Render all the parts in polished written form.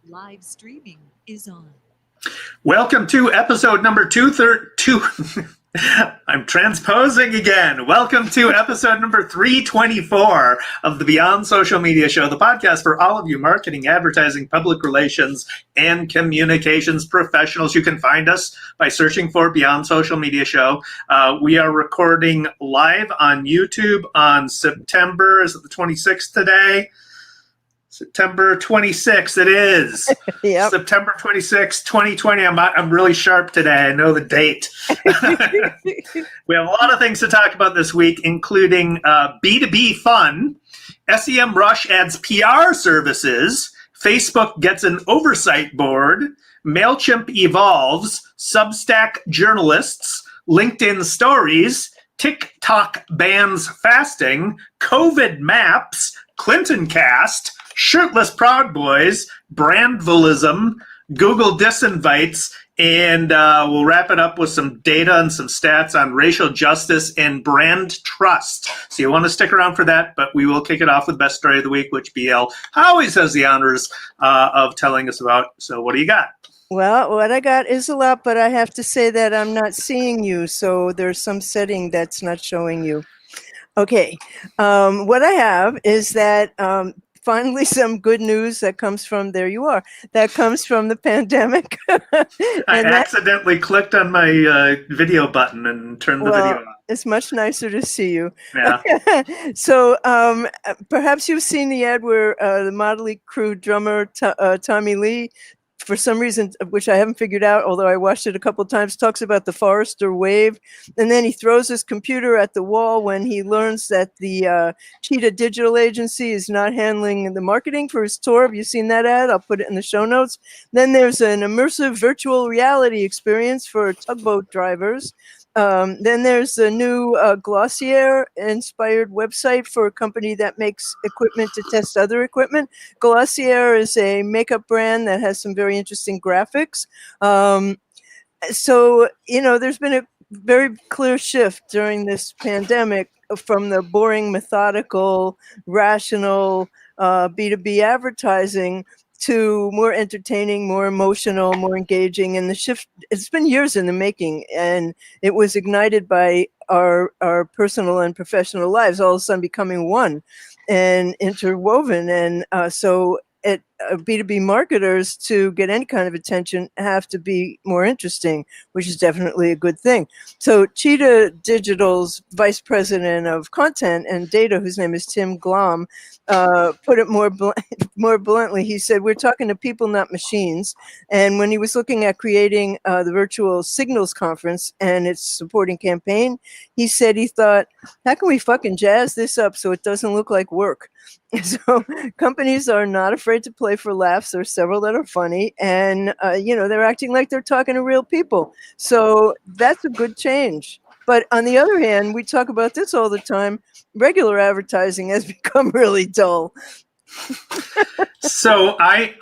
Live streaming is on. Welcome to episode number 232. I'm transposing again. Welcome to episode number 324 of the Beyond Social Media Show, the podcast for all of you marketing, advertising, public relations, and communications professionals. You can find us by searching for Beyond Social Media Show. We are recording live on YouTube on September, is it the 26th today? September 26th, it is. Yep. September 26th, 2020. I'm really sharp today. I know the date. We have a lot of things to talk about this week, including B2B Fun, SEMRush adds PR services, Facebook gets an oversight board, MailChimp Evolves, Substack journalists, LinkedIn stories, TikTok bans fasting, COVID maps, Clinton cast, Shirtless Proud Boys, Brandvalism, Google Disinvites, and we'll wrap it up with some data and some stats on racial justice and brand trust. So you want to stick around for that, but we will kick it off with Best Story of the Week, which BL always has the honors of telling us about. So what do you got? Well, what I got is a lot, but I have to say that I'm not seeing you, so there's some setting that's not showing you. Okay, what I have is that finally some good news that comes from, there you are, that comes from the pandemic. I accidentally clicked on my video button and turned the video on. It's much nicer to see you. Yeah. So perhaps you've seen the ad where the Motley Crue drummer Tommy Lee, for some reason, which I haven't figured out, although I watched it a couple of times, talks about the Forrester wave. And then he throws his computer at the wall when he learns that the Cheetah Digital Agency is not handling the marketing for his tour. Have you seen that ad? I'll put it in the show notes. Then there's an immersive virtual reality experience for tugboat drivers. Then there's a new Glossier-inspired website for a company that makes equipment to test other equipment. Glossier is a makeup brand that has some very interesting graphics. So, there's been a very clear shift during this pandemic from the boring, methodical, rational B2B advertising to more entertaining, more emotional, more engaging. And the shift, it's been years in the making, and it was ignited by our personal and professional lives all of a sudden becoming one and interwoven. And so B2B marketers, to get any kind of attention, have to be more interesting, which is definitely a good thing. So Cheetah Digital's vice president of content and data, whose name is Tim Glom, put it more bluntly. He said, we're talking to people, not machines. And when he was looking at creating the virtual Signals conference and its supporting campaign, he said he thought, how can we fucking jazz this up so it doesn't look like work? So companies are not afraid to play for laughs. There's several that are funny, and they're acting like they're talking to real people. So that's a good change. But on the other hand, we talk about this all the time. Regular advertising has become really dull. So I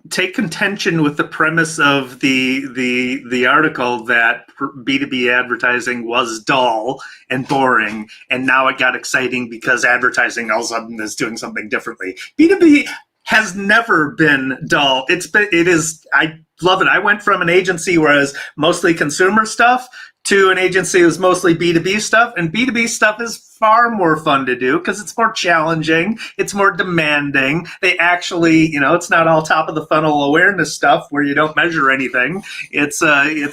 take contention with the premise of the article that B2B advertising was dull and boring, and now it got exciting because advertising all of a sudden is doing something differently. B2B has never been dull. It is. I love it. I went from an agency where it was mostly consumer stuff to an agency that was mostly B2B stuff, and B2B stuff is far more fun to do because it's more challenging, it's more demanding. They actually, it's not all top of the funnel awareness stuff where you don't measure anything. It's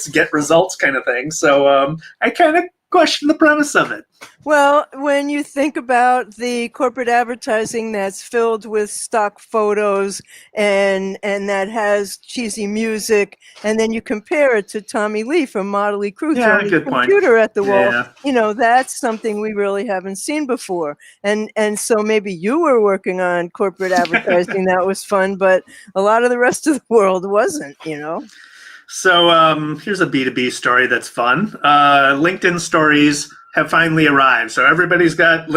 get results kind of thing. So I kind of question the premise of it. Well, when you think about the corporate advertising that's filled with stock photos and that has cheesy music, and then you compare it to Tommy Lee from Motley Crue throwing his computer at the wall, that's something we really haven't seen before. And so maybe you were working on corporate advertising that was fun, but a lot of the rest of the world wasn't, So here's a B2B story that's fun. LinkedIn stories have finally arrived. So everybody's got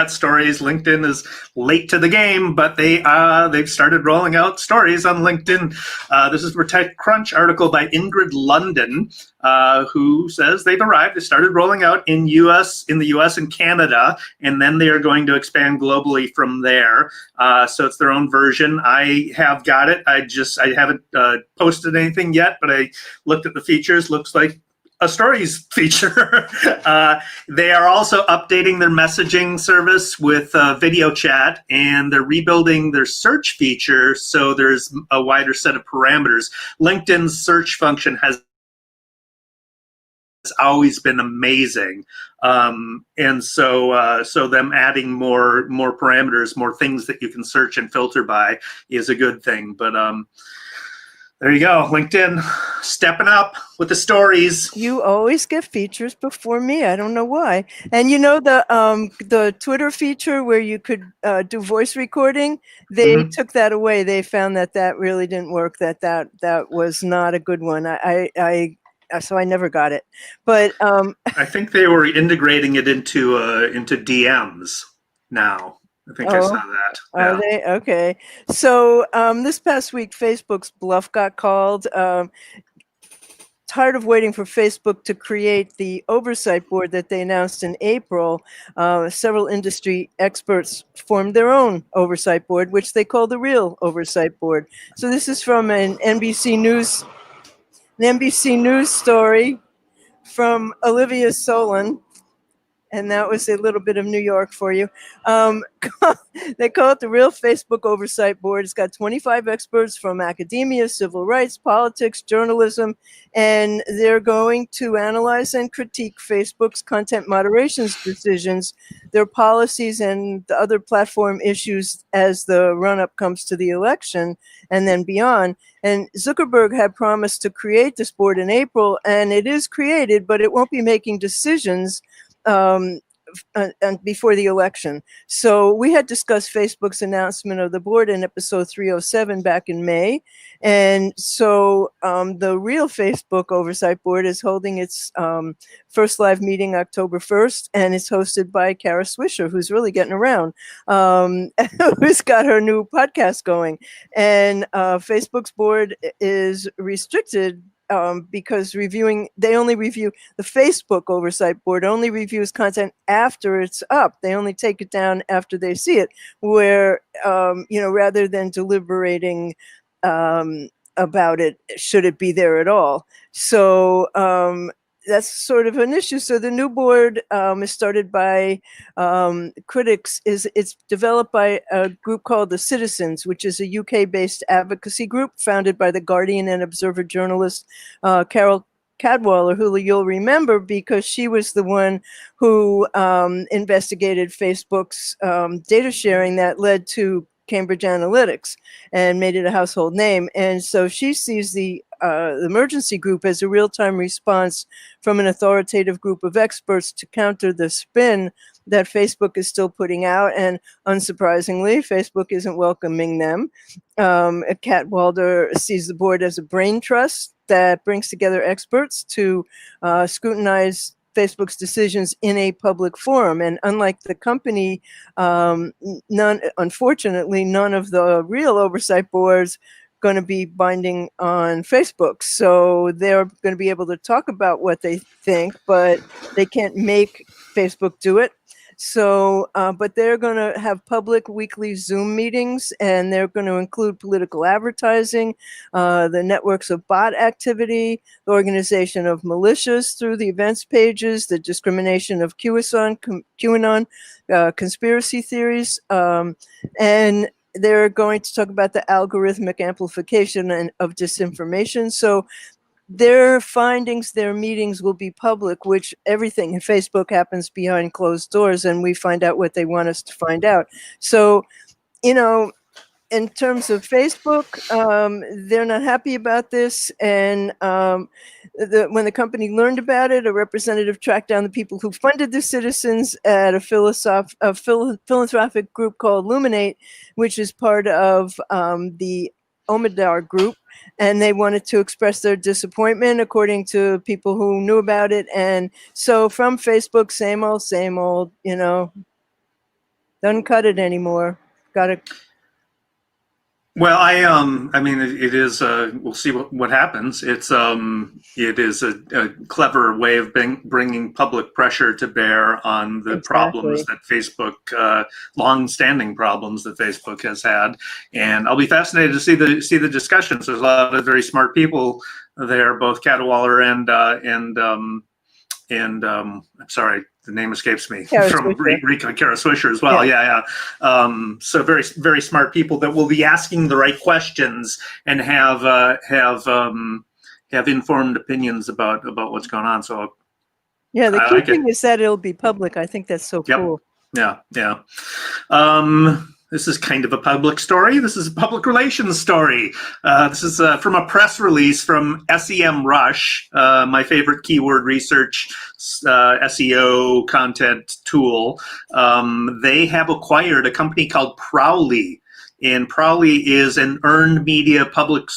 stories. LinkedIn is late to the game, but they've started rolling out stories on LinkedIn. This is a TechCrunch article by Ingrid London, who says they've arrived. They started rolling out in the U.S. and Canada, and then they are going to expand globally from there. So it's their own version. I have got it. I haven't posted anything yet, but I looked at the features. Looks like a stories feature. They are also updating their messaging service with video chat, and they're rebuilding their search feature, so there's a wider set of parameters. LinkedIn's search function has always been amazing, and so them adding more parameters, more things that you can search and filter by is a good thing. But there you go, LinkedIn stepping up with the stories. You always get features before me. I don't know why. And you know the Twitter feature where you could do voice recording, they took that away. They found that really didn't work. That was not a good one. So I never got it. But I think they were integrating it into DMs now. I think I saw that. Are they? Okay. So this past week, Facebook's bluff got called. Tired of waiting for Facebook to create the oversight board that they announced in April, several industry experts formed their own oversight board, which they call the Real Oversight Board. So this is from an NBC News story from Olivia Solon. And that was a little bit of New York for you. They call it the Real Facebook Oversight Board. It's got 25 experts from academia, civil rights, politics, journalism, and they're going to analyze and critique Facebook's content moderation decisions, their policies, and the other platform issues as the run-up comes to the election and then beyond. And Zuckerberg had promised to create this board in April, and it is created, but it won't be making decisions before the election. So we had discussed Facebook's announcement of the board in episode 307 back in May. And so the Real Facebook Oversight Board is holding its first live meeting October 1st, and it's hosted by Kara Swisher, who's really getting around, who's got her new podcast going. And Facebook's board is restricted because they only review, the Facebook Oversight Board only reviews content after it's up. They only take it down after they see it, where, rather than deliberating about it, should it be there at all. So that's sort of an issue. So the new board is started by critics. It's developed by a group called the Citizens, which is a UK-based advocacy group founded by the Guardian and Observer journalist Carol Cadwallader, who you'll remember because she was the one who investigated Facebook's data sharing that led to Cambridge Analytics and made it a household name. And so she sees the emergency group as a real-time response from an authoritative group of experts to counter the spin that Facebook is still putting out. And unsurprisingly, Facebook isn't welcoming them. Cadwallader sees the board as a brain trust that brings together experts to scrutinize Facebook's decisions in a public forum. And unlike the company, unfortunately, none of the Real Oversight Boards going to be binding on Facebook. So they're going to be able to talk about what they think, but they can't make Facebook do it. So, but they're going to have public weekly Zoom meetings, and they're going to include political advertising, the networks of bot activity, the organization of militias through the events pages, the discrimination of QAnon, conspiracy theories, and they're going to talk about the algorithmic amplification of disinformation. So their findings, their meetings will be public, which everything in Facebook happens behind closed doors, and we find out what they want us to find out. So, in terms of Facebook, they're not happy about this. And when the company learned about it, a representative tracked down the people who funded the Citizens at a philanthropic group called Luminate, which is part of the Omadar group. and they wanted to express their disappointment according to people who knew about it. And so from Facebook, same old, doesn't cut it anymore. Got to. Well, I mean, it is. We'll see what happens. It is a clever way of bringing public pressure to bear on the problems that Facebook, long-standing problems that Facebook has had. And I'll be fascinated to see the discussions. There's a lot of very smart people there, both Cadwallader and I'm sorry, the name escapes me, from Kara Swisher as well. Yeah. So very, very smart people that will be asking the right questions and have informed opinions about what's going on. So yeah, the key thing is that it'll be public. I think that's so cool. Yeah. This is kind of a public story. This is a public relations story. This is from a press release from SEMRush, my favorite keyword research SEO content tool. They have acquired a company called Prowly. And Prowly is an earned media public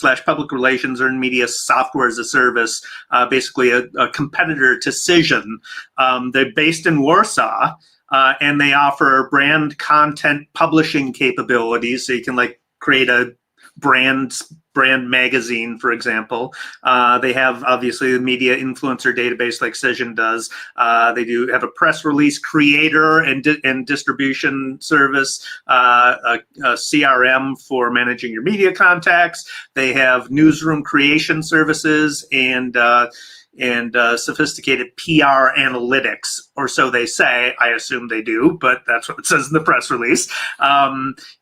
relations, earned media software as a service, basically a competitor to Cission. They're based in Warsaw. And they offer brand content publishing capabilities, so you can create a brand magazine, for example. They have obviously the media influencer database like Cission does. They do have a press release creator and distribution service, a CRM for managing your media contacts. They have newsroom creation services and sophisticated PR analytics, or so they say. I assume they do, but that's what it says in the press release.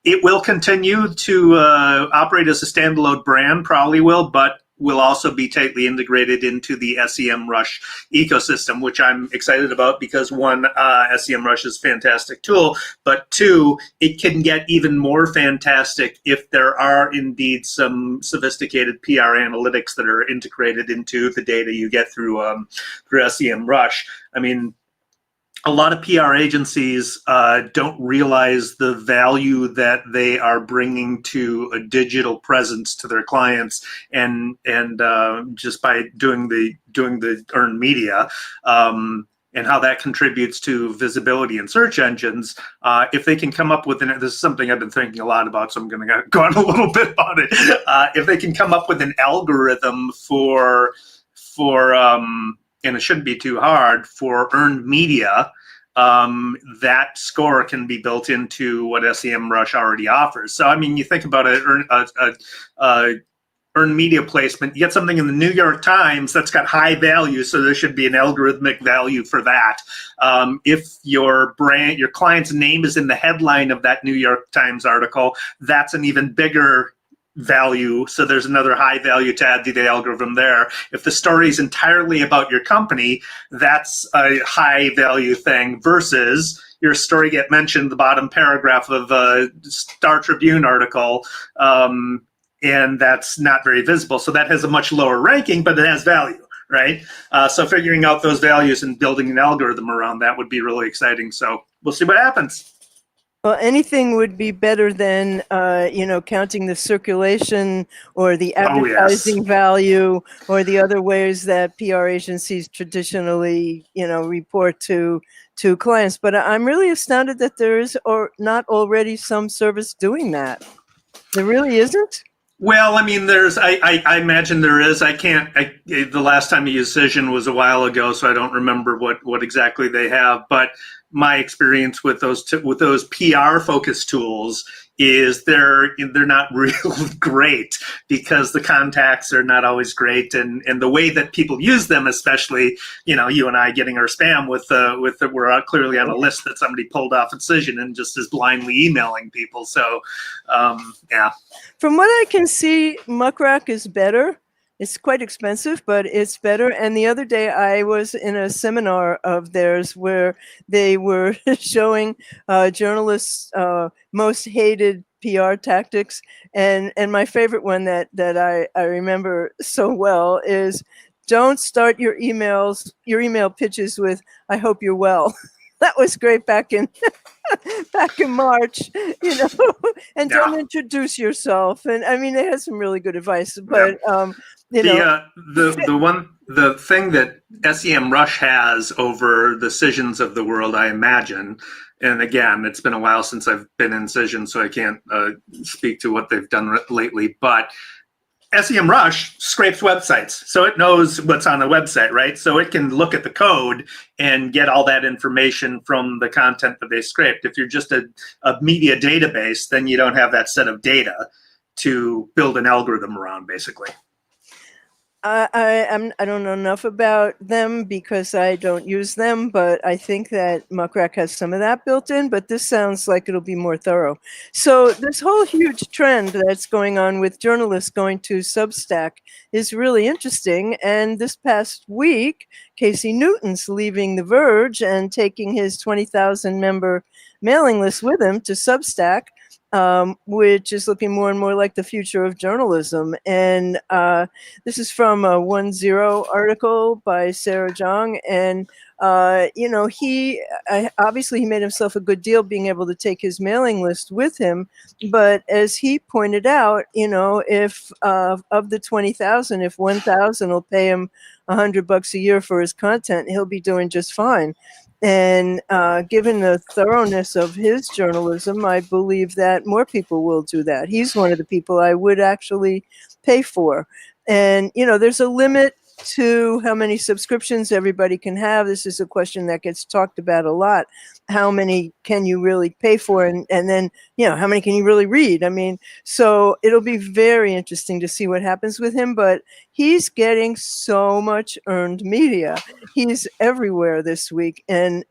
It will continue to operate as a standalone brand, Prowly will, but will also be tightly integrated into the SEMRush ecosystem, which I'm excited about because one, SEMRush is a fantastic tool, but two, it can get even more fantastic if there are indeed some sophisticated PR analytics that are integrated into the data you get through SEMRush. I mean, a lot of PR agencies don't realize the value that they are bringing to a digital presence to their clients, and just by doing the earned media, and how that contributes to visibility in search engines. If they can come up with this is something I've been thinking a lot about, so I'm going to go on a little bit on it. If they can come up with an algorithm for and it shouldn't be too hard, for earned media, that score can be built into what SEMRush already offers. So, I mean, you think about earned media placement, you get something in the New York Times that's got high value, so there should be an algorithmic value for that. If your client's name is in the headline of that New York Times article, that's an even bigger value, so there's another high value to add to the algorithm there. If the story is entirely about your company, that's a high value thing, versus your story get mentioned in the bottom paragraph of a Star Tribune article, and that's not very visible. So that has a much lower ranking, but it has value, right? So figuring out those values and building an algorithm around that would be really exciting. So we'll see what happens. Well, anything would be better than, counting the circulation or the advertising value or the other ways that PR agencies traditionally, report to clients. But I'm really astounded that there is not already some service doing that. There really isn't? Well, I mean, I imagine there is. The last time I used Cission was a while ago, so I don't remember what exactly they have. But my experience with those PR focused tools is they're not real great, because the contacts are not always great, and the way that people use them, especially you and I getting our spam with we're clearly on a list that somebody pulled off at Cission and just is blindly emailing people. So yeah. From what I can see, Muckrack is better. It's quite expensive, but it's better. And the other day I was in a seminar of theirs where they were showing journalists' most hated PR tactics. And my favorite one that I remember so well is, don't start your email pitches with, "I hope you're well." that was great back in back in March, and don't introduce yourself. And I mean, they had some really good advice, but the thing that SEMRush has over the Cissions of the world, I imagine, and again, it's been a while since I've been in Cission, so I can't speak to what they've done lately, but SEMRush scrapes websites, so it knows what's on the website, right? So it can look at the code and get all that information from the content that they scraped. If you're just a media database, then you don't have that set of data to build an algorithm around, basically. I don't know enough about them because I don't use them, but I think that Muckrack has some of that built in, but this sounds like it'll be more thorough. So this whole huge trend that's going on with journalists going to Substack is really interesting. And this past week, Casey Newton's leaving The Verge and taking his 20,000 member mailing list with him to Substack. Which is looking more and more like the future of journalism. And this is from a 1.0 article by Sarah Zhang. And, he obviously he made himself a good deal being able to take his mailing list with him. But as he pointed out, if of the 20,000, if 1,000 will pay him $100 a year for his content, he'll be doing just fine. And given the thoroughness of his journalism, I believe that more people will do that. He's one of the people I would actually pay for. And, there's a limit to how many subscriptions everybody can have. This is a question that gets talked about a lot. How many can you really pay for? And then, how many can you really read? I mean, so it'll be very interesting to see what happens with him. But he's getting so much earned media. He's everywhere this week and,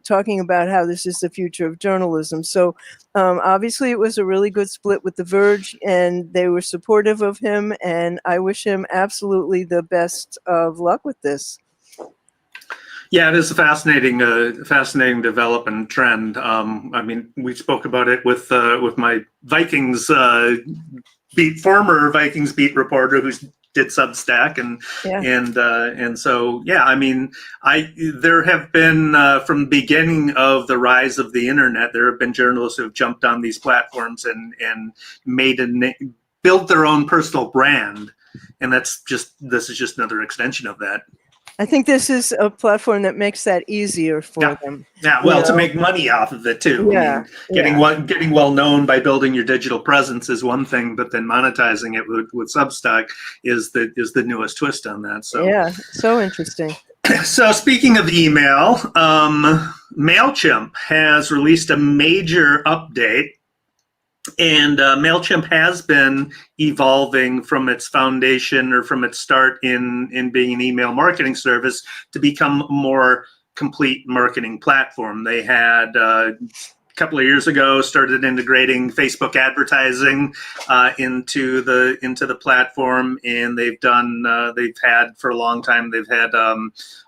talking about how this is the future of journalism. So obviously it was a really good split with The Verge and they were supportive of him. And I wish him absolutely the best of luck with this. Yeah, it is a fascinating development trend. I mean, we spoke about it with my Vikings former Vikings beat reporter who did Substack, and so yeah, I mean, there have been from the beginning of the rise of the internet, there have been journalists who have jumped on these platforms and built their own personal brand, and this is just another extension of that. I think this is a platform that makes that easier for them. Yeah, well, to make money off of it too. Yeah, I mean, getting well known by building your digital presence is one thing, but then monetizing it with Substack is the newest twist on that. So yeah, so interesting. So speaking of email, MailChimp has released a major update. And MailChimp has been evolving from its foundation or from its start in being an email marketing service to become a more complete marketing platform. They had a couple of years ago started integrating Facebook advertising into the platform, and they've had for a long time, they've had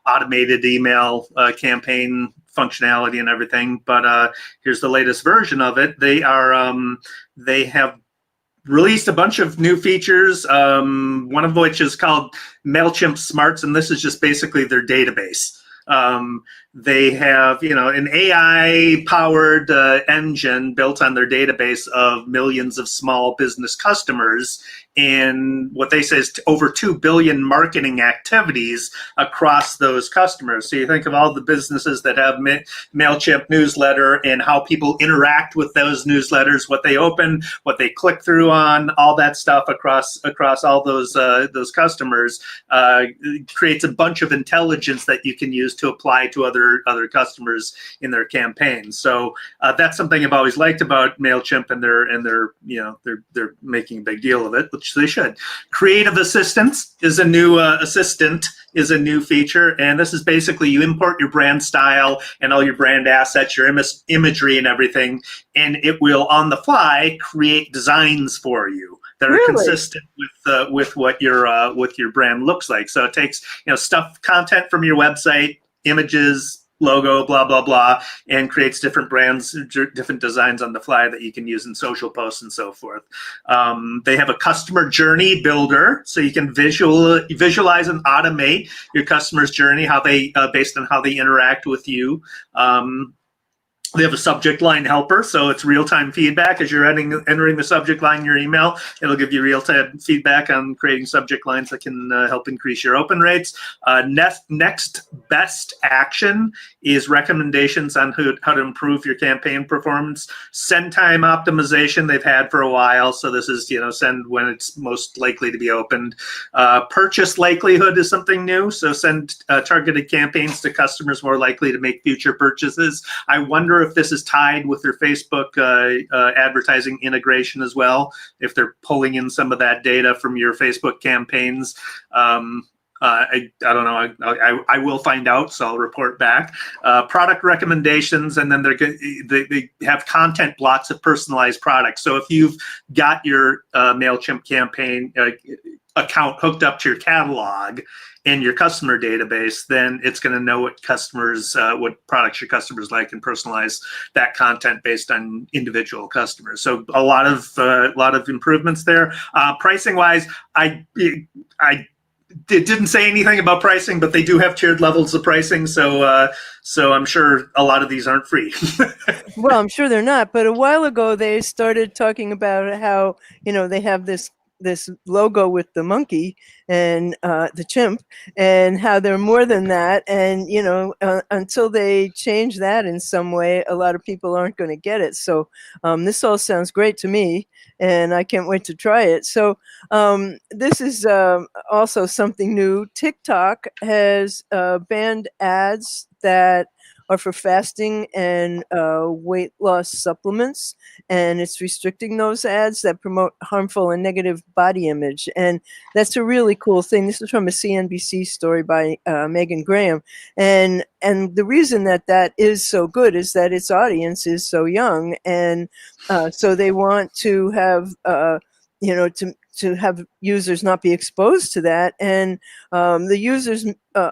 automated email campaign functionality and everything, but here's the latest version of it. They have released a bunch of new features, one of which is called MailChimp Smarts, and this is just basically their database. They have, an AI-powered engine built on their database of millions of small business customers, and what they say is over 2 billion marketing activities across those customers. So you think of all the businesses that have MailChimp newsletter and how people interact with those newsletters, what they open, what they click through on, all that stuff across all those customers creates a bunch of intelligence that you can use to apply to other customers in their campaigns. So that's something I've always liked about MailChimp, and they're making a big deal of it, which they should. Creative Assistance is a new feature, and this is basically you import your brand style and all your brand assets, your imagery and everything, and it will on the fly create designs for you that are consistent with what your brand looks like. So it takes content from your website, images, logo, blah, blah, blah, and creates different brands, different designs on the fly that you can use in social posts and so forth. They have a customer journey builder, so you can visualize and automate your customer's journey, how they based on how they interact with you. They have a subject line helper, so it's real-time feedback. As you're entering the subject line in your email, it'll give you real-time feedback on creating subject lines that can help increase your open rates. Next best action is recommendations on how to improve your campaign performance. Send time optimization they've had for a while, so this is, send when it's most likely to be opened. Purchase likelihood is something new, so send targeted campaigns to customers more likely to make future purchases. I wonder if this is tied with their Facebook advertising integration as well, if they're pulling in some of that data from your Facebook campaigns. I don't know. I will find out, so I'll report back. Product recommendations, and then they have content blocks of personalized products. So if you've got your MailChimp campaign account hooked up to your catalog in your customer database, then it's going to know what products your customers like, and personalize that content based on individual customers. So a lot of improvements there. Pricing wise, it didn't say anything about pricing, but they do have tiered levels of pricing. So I'm sure a lot of these aren't free. Well, I'm sure they're not. But a while ago, they started talking about how, they have this logo with the monkey and the chimp, and how they're more than that. And, until they change that in some way, a lot of people aren't going to get it. So this all sounds great to me, and I can't wait to try it. So this is also something new. TikTok has banned ads that are for fasting and weight loss supplements, and it's restricting those ads that promote harmful and negative body image. And that's a really cool thing. This is from a CNBC story by Megan Graham. And the reason that is so good is that its audience is so young, and so they want to have to have users not be exposed to that. And the users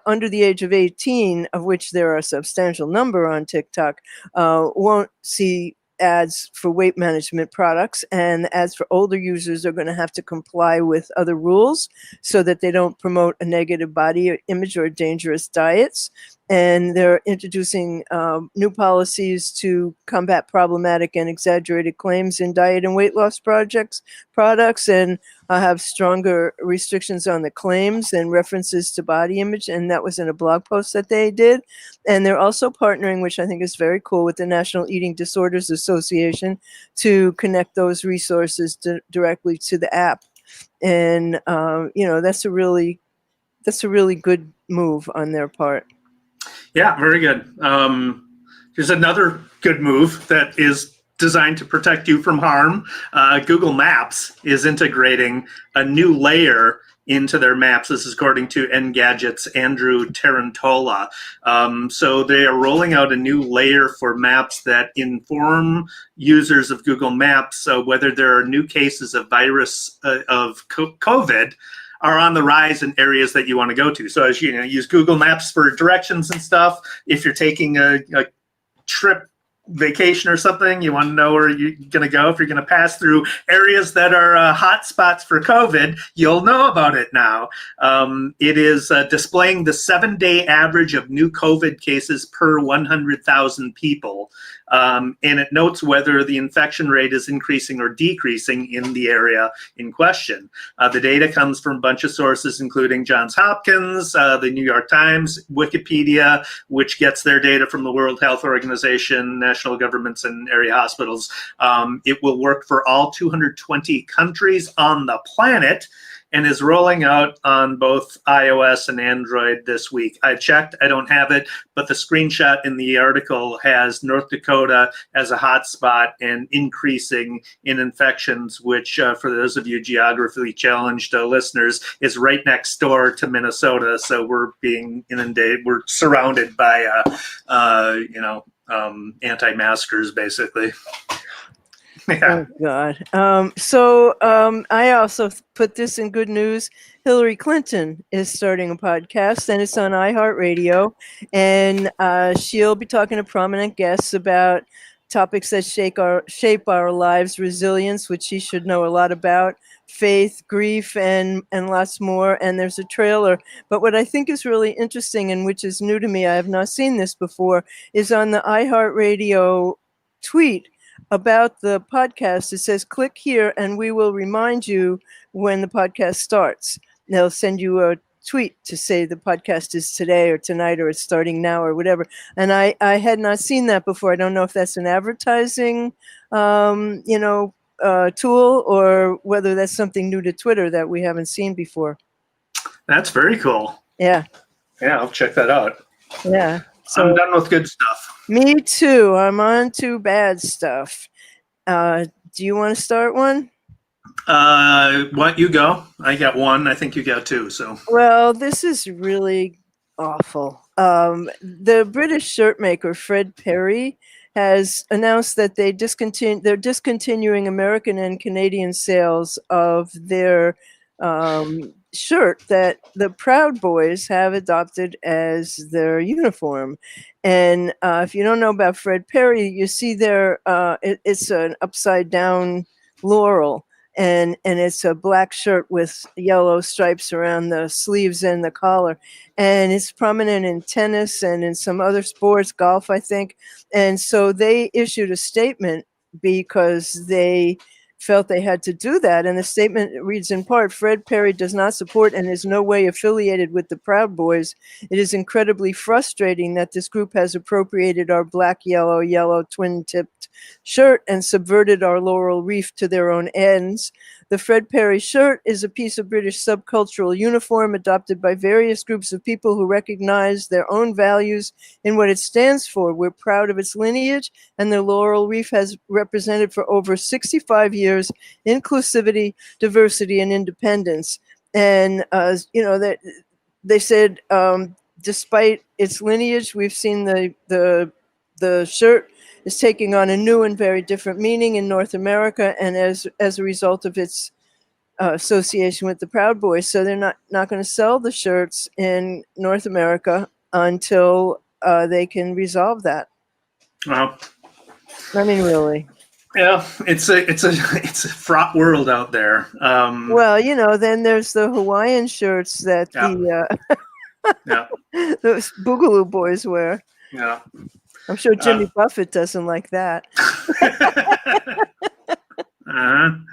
under the age of 18, of which there are a substantial number on TikTok, won't see ads for weight management products, and ads for older users are going to have to comply with other rules so that they don't promote a negative body image or dangerous diets. And they're introducing new policies to combat problematic and exaggerated claims in diet and weight loss products, and have stronger restrictions on the claims and references to body image. And that was in a blog post that they did. And they're also partnering, which I think is very cool, with the National Eating Disorders Association to connect those resources directly to the app. And that's a really good move on their part. Yeah, very good. There's another good move that is designed to protect you from harm. Google Maps is integrating a new layer into their maps. This is according to Engadget's Andrew Tarantola. So they are rolling out a new layer for maps that inform users of Google Maps whether there are new cases of of COVID are on the rise in areas that you want to go to. So as use Google Maps for directions and stuff. If you're taking a trip, vacation or something, you want to know where you're going to go. If you're going to pass through areas that are hot spots for COVID, you'll know about it now. It is displaying the 7-day average of new COVID cases per 100,000 people. And it notes whether the infection rate is increasing or decreasing in the area in question. The data comes from a bunch of sources, including Johns Hopkins, the New York Times, Wikipedia, which gets their data from the World Health Organization, national governments, and area hospitals. It will work for all 220 countries on the planet, and is rolling out on both iOS and Android this week. I checked, I don't have it, but the screenshot in the article has North Dakota as a hotspot and increasing in infections, which for those of you geographically challenged listeners, is right next door to Minnesota. So we're being inundated, we're surrounded by, anti-maskers, basically. Yeah. Oh, God. I also put this in good news. Hillary Clinton is starting a podcast, and it's on I Heart Radio. And she'll be talking to prominent guests about topics that shape our lives, resilience, which she should know a lot about, faith, grief, and lots more. And there's a trailer. But what I think is really interesting, and which is new to me, I have not seen this before, is on the I Heart Radio tweet about the podcast. It says, click here and we will remind you when the podcast starts. They'll send you a tweet to say the podcast is today or tonight or it's starting now or whatever. And I had not seen that before. I don't know if that's an advertising tool or whether that's something new to Twitter that we haven't seen before. That's very cool. Yeah. Yeah, I'll check that out. Yeah. So, I'm done with good stuff. Me too. I'm on to bad stuff. Do you want to start one? What, you go? I got one. I think you got two. So. Well, this is really awful. The British shirt maker Fred Perry has announced that they're discontinuing American and Canadian sales of their shirt that the Proud Boys have adopted as their uniform. And if you don't know about Fred Perry, you see there it's an upside down laurel, and it's a black shirt with yellow stripes around the sleeves and the collar, and it's prominent in tennis and in some other sports, golf, I think. And so they issued a statement because they felt they had to do that. And the statement reads in part, Fred Perry does not support and is no way affiliated with the Proud Boys. It is incredibly frustrating that this group has appropriated our black, yellow twin-tipped shirt and subverted our laurel wreath to their own ends. The Fred Perry shirt is a piece of British subcultural uniform adopted by various groups of people who recognize their own values in what it stands for. We're proud of its lineage, and the laurel wreath has represented for over 65 years inclusivity, diversity, and independence. And they said, despite its lineage, we've seen the shirt is taking on a new and very different meaning in North America, and as a result of its association with the Proud Boys. So they're not going to sell the shirts in North America until they can resolve that. Wow. I mean, really. Yeah, it's a fraught world out there. Well, then there's the Hawaiian shirts that those Boogaloo boys wear. Yeah. I'm sure Jimmy Buffett doesn't like that. Mine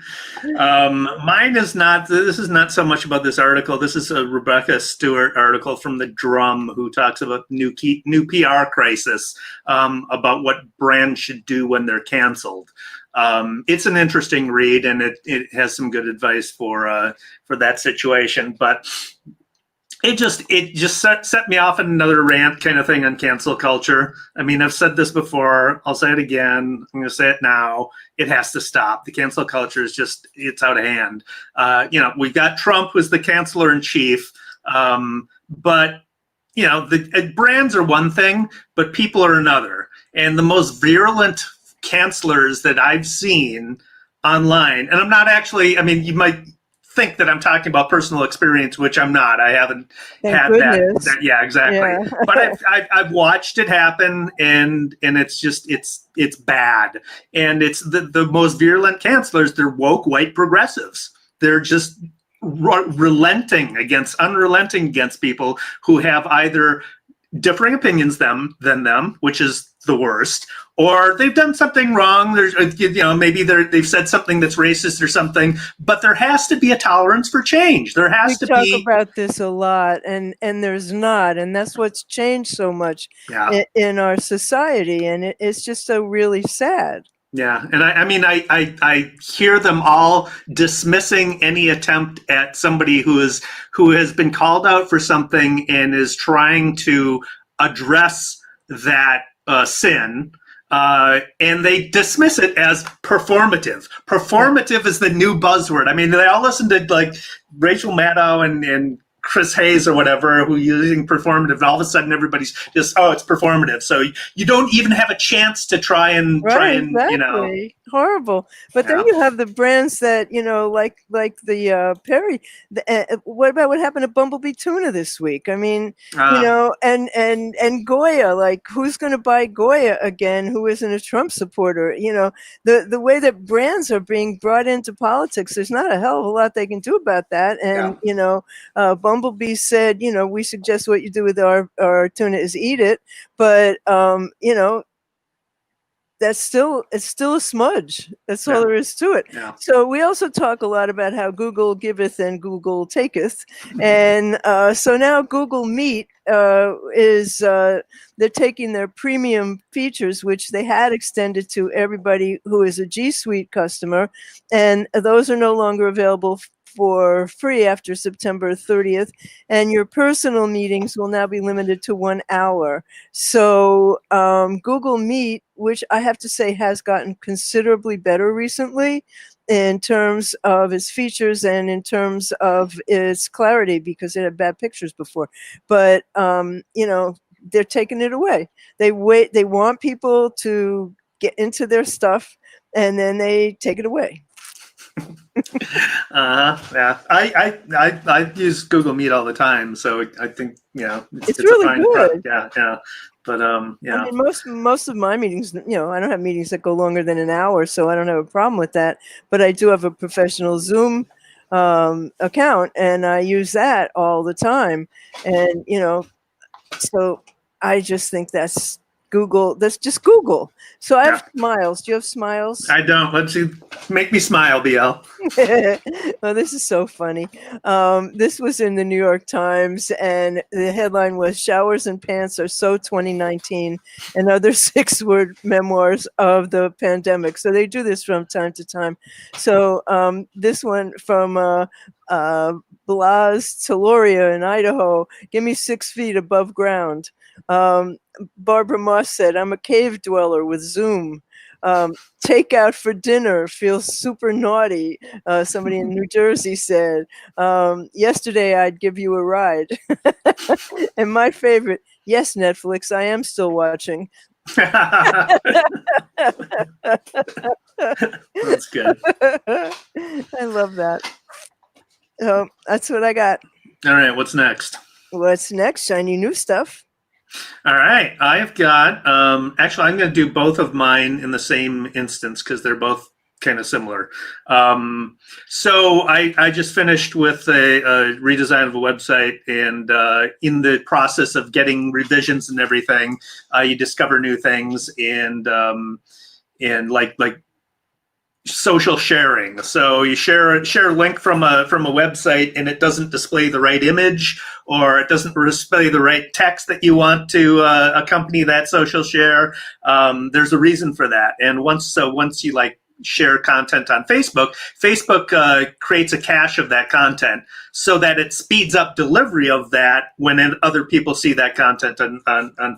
is not. This is not so much about this article. This is a Rebecca Stewart article from The Drum, who talks about new PR crisis, about what brands should do when they're canceled. It's an interesting read, and it has some good advice for that situation, but. It just set me off in another rant kind of thing on cancel culture. I mean, I've said this before. I'll say it again. I'm going to say it now. It has to stop. The cancel culture is it's out of hand. We got Trump who's the canceller in chief. But, the brands are one thing, but people are another. And the most virulent cancelers that I've seen online, and I'm not actually, I mean, you might think that I'm talking about personal experience, which I'm not. I haven't had that. Yeah, exactly. Yeah. But I've watched it happen, and it's just it's bad. And it's the most virulent cancelers. They're woke white progressives. They're just unrelenting against people who have either differing opinions than them, which is the worst, or they've done something wrong. There's, maybe they've said something that's racist or something, but there has to be a tolerance for change. There has to be. We talk about this a lot, and there's not, and that's what's changed so much in our society, and it's just so really sad. Yeah, and I hear them all dismissing any attempt at somebody who has been called out for something and is trying to address that sin, and they dismiss it as performative. Performative is the new buzzword. I mean, they all listen to like Rachel Maddow and Chris Hayes or whatever, who using performative, and all of a sudden everybody's just, it's performative. So you don't even have a chance to try and exactly. horrible. But then Yeah. you have the brands that, like the Perry. What about what happened to Bumblebee Tuna this week? I mean, and Goya, like who's going to buy Goya again? Who isn't a Trump supporter? The way that brands are being brought into politics, there's not a hell of a lot they can do about that. And Bumblebee said, we suggest what you do with our tuna is eat it, but it's still a smudge. That's all there is to it. Yeah. So we also talk a lot about how Google giveth and Google taketh. And so now Google Meet is they're taking their premium features, which they had extended to everybody who is a G Suite customer, and those are no longer available for free after September 30th, and your personal meetings will now be limited to 1 hour. So Google Meet, which I have to say has gotten considerably better recently in terms of its features and in terms of its clarity, because it had bad pictures before. But they're taking it away. They want people to get into their stuff, and then they take it away. Yeah. I use Google Meet all the time, so I think it's really a fine good. Yeah. But I mean, most of my meetings, I don't have meetings that go longer than an hour, so I don't have a problem with that. But I do have a professional Zoom account, and I use that all the time. And so I just think that's Google. That's just Google. So I have Smiles. Do you have Smiles? I don't. Let's see. Make me smile, BL. Well, this is so funny. This was in the New York Times, and the headline was "Showers and Pants Are So 2019," and other 6-word memoirs of the pandemic. So they do this from time to time. So this one from Blas Teloria in Idaho. Give me 6 feet above ground. Barbara Moss said, "I'm a cave dweller with Zoom. Takeout for dinner feels super naughty." Somebody in New Jersey said, "Yesterday I'd give you a ride." And my favorite, "Yes, Netflix, I am still watching." That's good. I love that. That's what I got. All right, what's next? What's next? Shiny new stuff. All right, I've got, actually, I'm going to do both of mine in the same instance because they're both kind of similar. So I just finished with a redesign of a website, and in the process of getting revisions and everything, you discover new things, and like social sharing. So you share a link from a website, and it doesn't display the right image, or it doesn't display the right text that you want to accompany that social share. There's a reason for that. And once you share content on Facebook creates a cache of that content so that it speeds up delivery of that when other people see that content on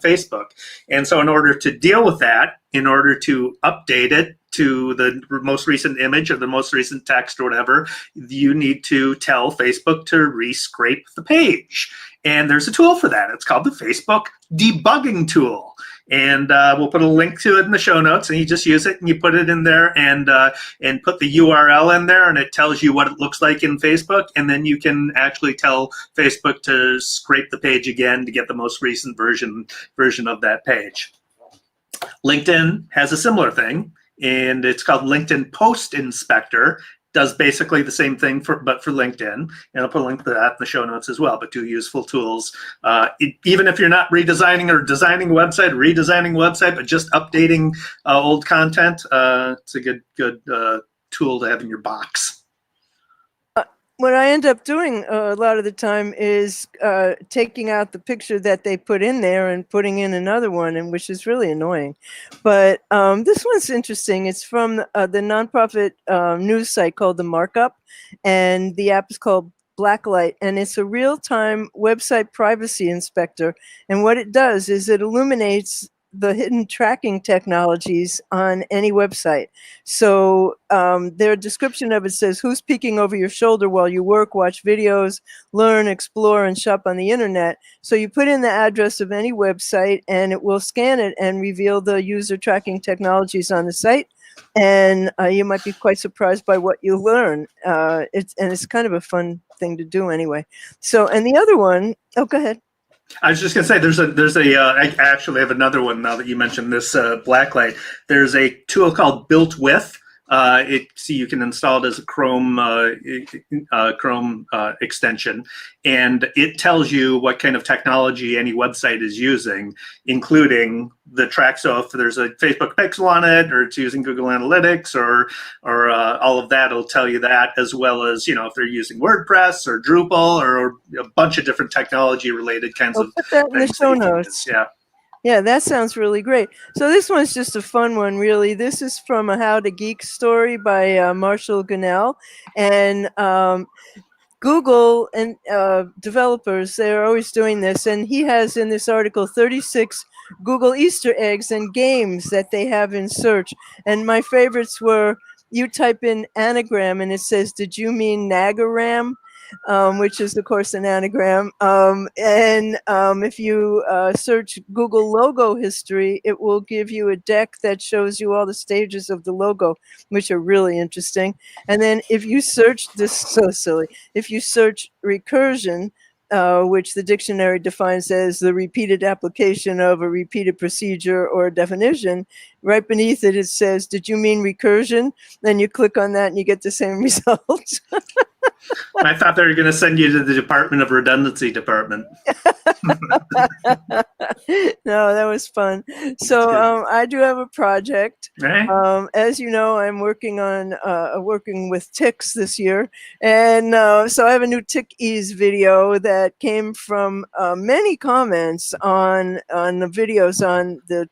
Facebook. And so in order to deal with that, in order to update it to the most recent image or the most recent text or whatever, you need to tell Facebook to re-scrape the page. And there's a tool for that. It's called the Facebook debugging tool. And we'll put a link to it in the show notes, and you just use it and you put it in there and put the URL in there, and it tells you what it looks like in Facebook, and then you can actually tell Facebook to scrape the page again to get the most recent version of that page. LinkedIn has a similar thing, and it's called LinkedIn Post Inspector. Does basically the same thing but for LinkedIn, and I'll put a link to that in the show notes as well. But 2 useful tools, even if you're not redesigning or designing a website, but just updating old content, it's a good tool to have in your box. What I end up doing a lot of the time is taking out the picture that they put in there and putting in another one, and which is really annoying. But this one's interesting. It's from the nonprofit news site called The Markup, and the app is called Blacklight, and it's a real-time website privacy inspector. And what it does is it illuminates the hidden tracking technologies on any website. So their description of it says, who's peeking over your shoulder while you work, watch videos, learn, explore, and shop on the internet. So you put in the address of any website, and it will scan it and reveal the user tracking technologies on the site. and you might be quite surprised by what you learn. It's kind of a fun thing to do anyway. So, and the other one, oh, go ahead. I was just going to say, I actually have another one now that you mentioned this Blacklight. There's a tool called Built With. You can install it as a Chrome extension, and it tells you what kind of technology any website is using, including the track. So if there's a Facebook pixel on it, or it's using Google Analytics, or all of that, it'll tell you that, as well as if they're using WordPress or Drupal or a bunch of different technology related kinds of. Put that in the show notes. Yeah. Yeah, that sounds really great. So this one's just a fun one, really. This is from a How to Geek story by Marshall Gunnell. And Google and developers, they're always doing this. And he has in this article 36 Google Easter eggs and games that they have in search. And my favorites were, you type in anagram and it says, did you mean nagaram? Which is, of course, an anagram. If you search Google logo history, it will give you a deck that shows you all the stages of the logo, which are really interesting. And then if you search this, so silly, if you search recursion, which the dictionary defines as the repeated application of a repeated procedure or a definition, right beneath it, it says, did you mean recursion? Then you click on that and you get the same result. I thought they were going to send you to the Department of Redundancy department. No, that was fun. So I do have a project. Right. As you know, I'm working on working with ticks this year, and so I have a new tick ease video that came from many comments on the videos on the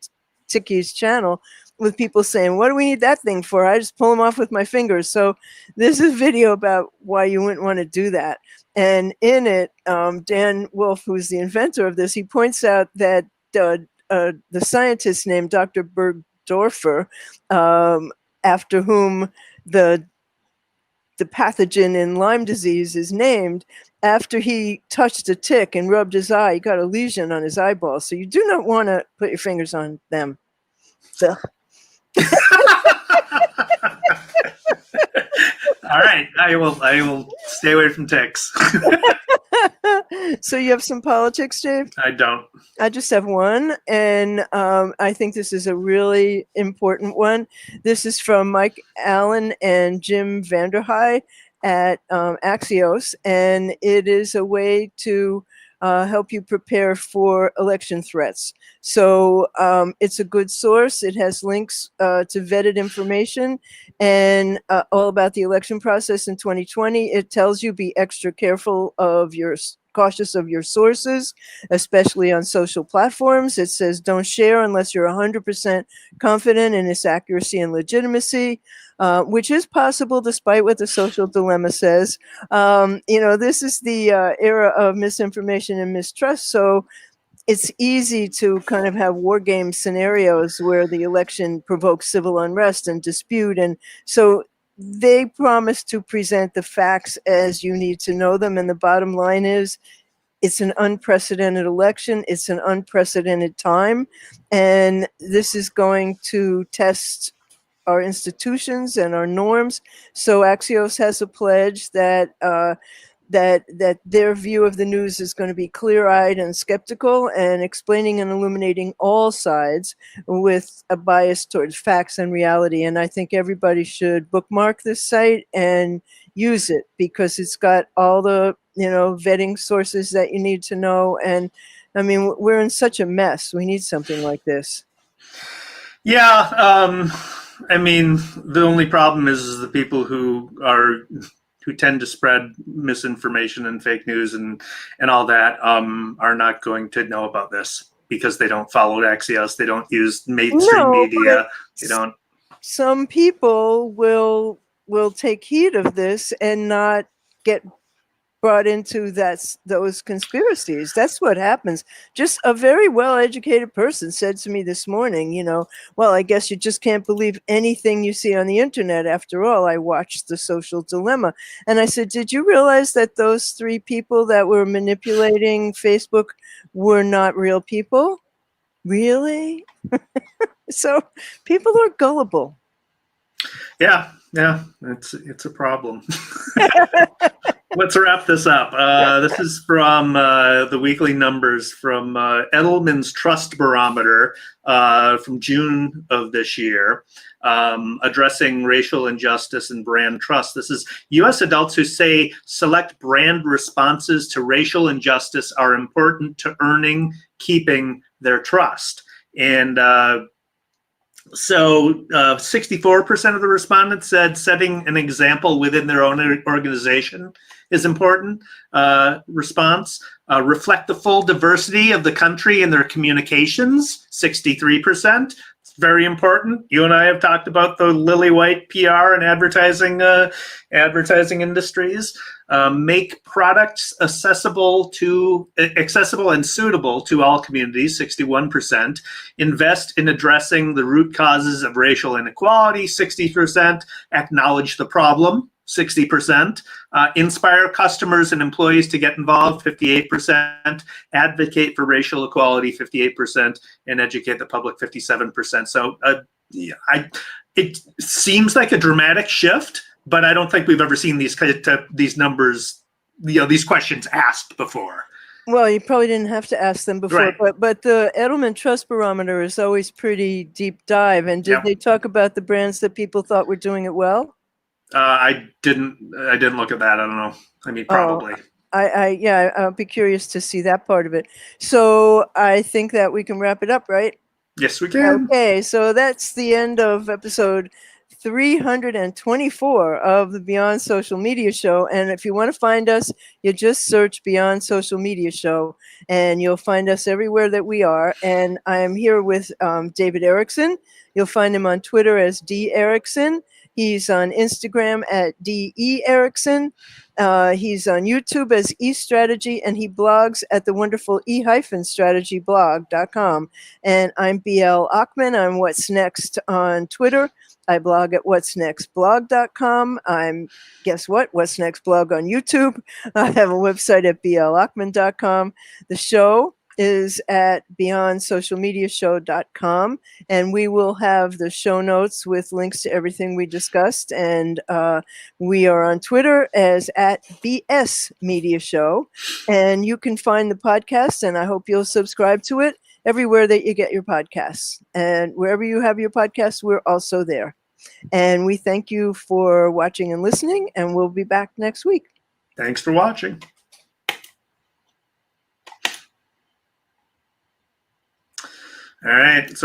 Tick Ease channel, with people saying, what do we need that thing for? I just pull them off with my fingers. So there's a video about why you wouldn't want to do that. And in it, Dan Wolf, who's the inventor of this, he points out that the scientist named Dr. Bergdorfer, after whom the pathogen in Lyme disease is named, after he touched a tick and rubbed his eye, he got a lesion on his eyeball. So you do not want to put your fingers on them. So. All right, I will stay away from ticks. So you have some politics, Dave? I don't. I just have one, and I think this is a really important one. This is from Mike Allen and Jim Vanderhei at Axios, and it is a way to help you prepare for election threats. So it's a good source. It has links to vetted information and all about the election process in 2020. It tells you be extra cautious of your sources, especially on social platforms. It says don't share unless you're 100% confident in its accuracy and legitimacy. Which is possible despite what the social dilemma says. This is the era of misinformation and mistrust. So it's easy to kind of have war game scenarios where the election provokes civil unrest and dispute. And so they promise to present the facts as you need to know them. And the bottom line is, it's an unprecedented election. It's an unprecedented time. And this is going to test our institutions and our norms. So Axios has a pledge that that their view of the news is going to be clear-eyed and skeptical, and explaining and illuminating all sides with a bias towards facts and reality. And I think everybody should bookmark this site and use it, because it's got all the vetting sources that you need to know. And I mean, we're in such a mess. We need something like this. Yeah. I mean, the only problem is the people who tend to spread misinformation and fake news and all that are not going to know about this, because they don't follow Axios. They don't use mainstream media. They don't. Some people will take heed of this and not get brought into those conspiracies. That's what happens. Just a very well-educated person said to me this morning, well, I guess you just can't believe anything you see on the internet. After all, I watched The Social Dilemma. And I said, did you realize that those 3 people that were manipulating Facebook were not real people? Really? So people are gullible. Yeah, it's a problem. Let's wrap this up. This is from the weekly numbers from Edelman's Trust Barometer from June of this year, addressing racial injustice and brand trust. This is U.S. adults who say select brand responses to racial injustice are important to earning, keeping their trust. And so 64% of the respondents said setting an example within their own organization is important. Response, reflect the full diversity of the country in their communications, 63%. It's very important. You and I have talked about the lily white PR and advertising industries. Make products accessible and suitable to all communities, 61%. Invest in addressing the root causes of racial inequality, 60%. Acknowledge the problem, 60%. Inspire customers and employees to get involved, 58%. Advocate for racial equality, 58%. And educate the public, 57%. So it seems like a dramatic shift, but I don't think we've ever seen these numbers, these questions asked before. Well, you probably didn't have to ask them before, Right. but the Edelman Trust Barometer is always pretty deep dive. And did they talk about the brands that people thought were doing it well? I didn't look at that. I don't know. I mean, probably. I'll be curious to see that part of it. So I think that we can wrap it up, right? Yes, we can. Okay, so that's the end of episode 324 of the Beyond Social Media Show. And if you want to find us, you just search Beyond Social Media Show, and you'll find us everywhere that we are. And I'm here with David Erickson. You'll find him on Twitter as D Erickson. He's on Instagram at DE Erickson. He's on YouTube as eStrategy, and he blogs at the wonderful e-strategyblog.com. And I'm BL Ochman. I'm What's Next on Twitter. I blog at what'snextblog.com. I'm, guess what? What's Next blog on YouTube. I have a website at blochman.com. The show is at beyondsocialmediashow.com, and we will have the show notes with links to everything we discussed. And we are on Twitter as at BS Media Show, and you can find the podcast, and I hope you'll subscribe to it everywhere that you get your podcasts. And wherever you have your podcasts, we're also there. And we thank you for watching and listening, and we'll be back next week. Thanks for watching. All right. So